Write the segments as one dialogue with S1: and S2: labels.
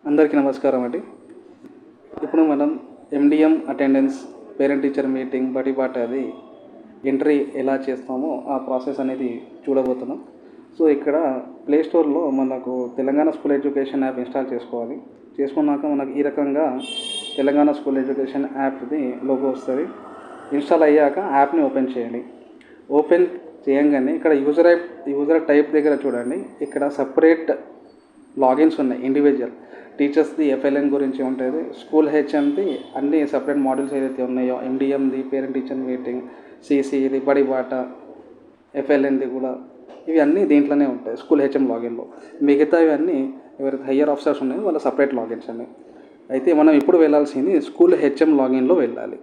S1: అందరికీ నమస్కారం అండి. ఇప్పుడు మనం MDM attendance, parent teacher meeting, Badibata అది ఎంట్రీ ఎలా చేస్తామో ఆ ప్రాసెస్ అనేది చూడబోతున్నాం. సో ఇక్కడ ప్లే స్టోర్లో మనకు Telangana school education app install చేసుకోవాలి. చేసుకున్నాక మనకు ఈ రకంగా తెలంగాణ స్కూల్ ఎడ్యుకేషన్ యాప్ది లోగో వస్తుంది. ఇన్స్టాల్ అయ్యాక యాప్ని ఓపెన్ చేయండి. ఓపెన్ చేయంగానే ఇక్కడ యూజర్ టైప్ దగ్గర చూడండి, ఇక్కడ సపరేట్ లాగిన్స్ ఉన్నాయి. ఇండివిజువల్ టీచర్స్ది ఎఫ్ఎల్ఎన్ గురించి ఉంటుంది, స్కూల్ హెచ్ఎంది అన్ని సపరేట్ మాడ్యూల్స్ ఏదైతే ఉన్నాయో, ఎండిఎంది పేరెంట్ టీచర్ మీటింగ్, సిసిది, బడిబాట, ఎఫ్ఎల్ఎన్ది కూడా ఇవి అన్నీ దీంట్లోనే ఉంటాయి స్కూల్ హెచ్ఎం లాగిన్లో. మిగతా ఇవన్నీ ఎవరైతే హయ్యర్ ఆఫీసర్స్ ఉన్నాయో వాళ్ళ సపరేట్ లాగిన్స్ అన్నీ. అయితే మనం ఇప్పుడు వెళ్ళాల్సింది స్కూల్ హెచ్ఎం లాగిన్లో వెళ్ళాలి.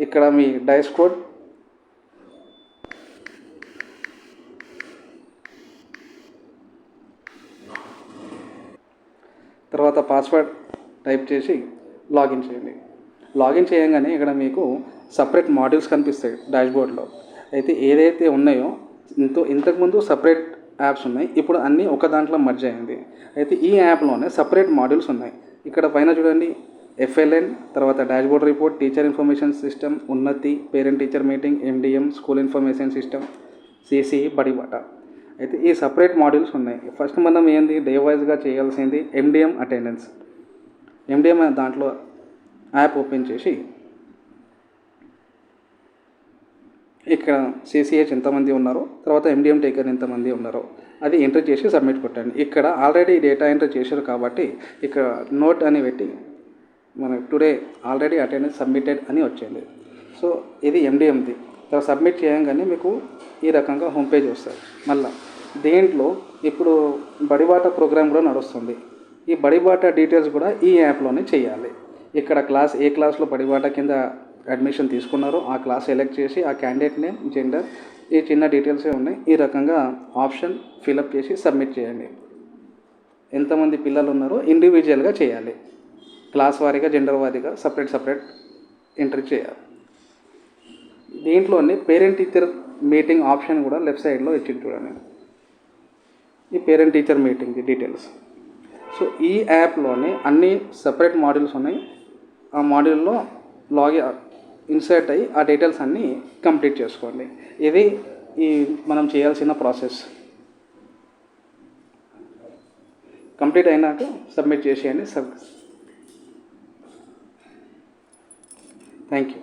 S1: ఇక్కడ మీ డైస్ కోడ్, తర్వాత పాస్వర్డ్ టైప్ చేసి లాగిన్ చేయండి. లాగిన్ చేయగానే ఇక్కడ మీకు సపరేట్ మాడ్యూల్స్ కనిపిస్తాయి డాష్బోర్డ్లో. అయితే ఏదైతే ఉన్నాయో ఇంతకుముందు సపరేట్ యాప్స్ ఉన్నాయి, ఇప్పుడు అన్నీ ఒక దాంట్లో మర్జ్ అయింది. అయితే ఈ యాప్లోనే సపరేట్ మాడ్యూల్స్ ఉన్నాయి. ఇక్కడ పైన చూడండి, ఎఫ్ఎల్ఎన్, తర్వాత dashboard report, teacher information system, Unnati, parent teacher meeting, MDM, school information system, CCE, Badibata. అయితే ఈ సపరేట్ మాడ్యూల్స్ ఉన్నాయి. ఫస్ట్ మనం ఏంది డే వైజ్గా చేయాల్సింది ఎండిఎం అటెండెన్స్. ఎండిఎం దాంట్లో యాప్ ఓపెన్ చేసి ఇక్కడ సిసిహెచ్ ఎంతమంది ఉన్నారో, తర్వాత ఎండిఎం టేకర్ ఎంతమంది ఉన్నారో అది ఎంటర్ చేసి సబ్మిట్ కొట్టండి. ఇక్కడ ఆల్రెడీ డేటా ఎంటర్ చేశారు కాబట్టి ఇక్కడ నోట్ అని పెట్టి మనకు టుడే ఆల్రెడీ అటెండెన్స్ సబ్మిటెడ్ అని వచ్చింది. సో ఇది ఎండిఎంది. తర్వాత సబ్మిట్ చేయగానే మీకు ఈ రకంగా హోమ్ పేజ్ వస్తుంది. మళ్ళీ దీంట్లో ఇప్పుడు బడిబాట ప్రోగ్రామ్ కూడా నడుస్తుంది. ఈ బడిబాట డీటెయిల్స్ కూడా ఈ యాప్లోనే చేయాలి. ఇక్కడ ఏ క్లాస్లో బడిబాట కింద అడ్మిషన్ తీసుకున్నారో ఆ క్లాస్ సెలెక్ట్ చేసి ఆ క్యాండిడేట్ నేమ్, జెండర్, ఈ చిన్న డీటెయిల్సే ఉన్నాయి. ఈ రకంగా ఆప్షన్ ఫిలప్ చేసి సబ్మిట్ చేయండి. ఎంతమంది పిల్లలు ఉన్నారో ఇండివిజువల్గా చేయాలి. క్లాస్ వారీగా, జెండర్ వారీగా సపరేట్ ఎంట్రీ చేయాలి. దీంట్లోనే పేరెంట్ టీచర్ మీటింగ్ ఆప్షన్ కూడా లెఫ్ట్ సైడ్లో ఇచ్చింది చూడండి. ఈ parent teacher meeting details. So ఈ యాప్లోనే అన్ని సపరేట్ మాడ్యూల్స్ ఉన్నాయి. ఆ మాడ్యూల్లో ఇన్సర్ట్ అయ్యి ఆ డీటెయిల్స్ అన్నీ కంప్లీట్ చేసుకోండి. ఇది మనం చేయాల్సిన ప్రాసెస్. కంప్లీట్ అయినాక సబ్మిట్ చేసేయండి. Thank you.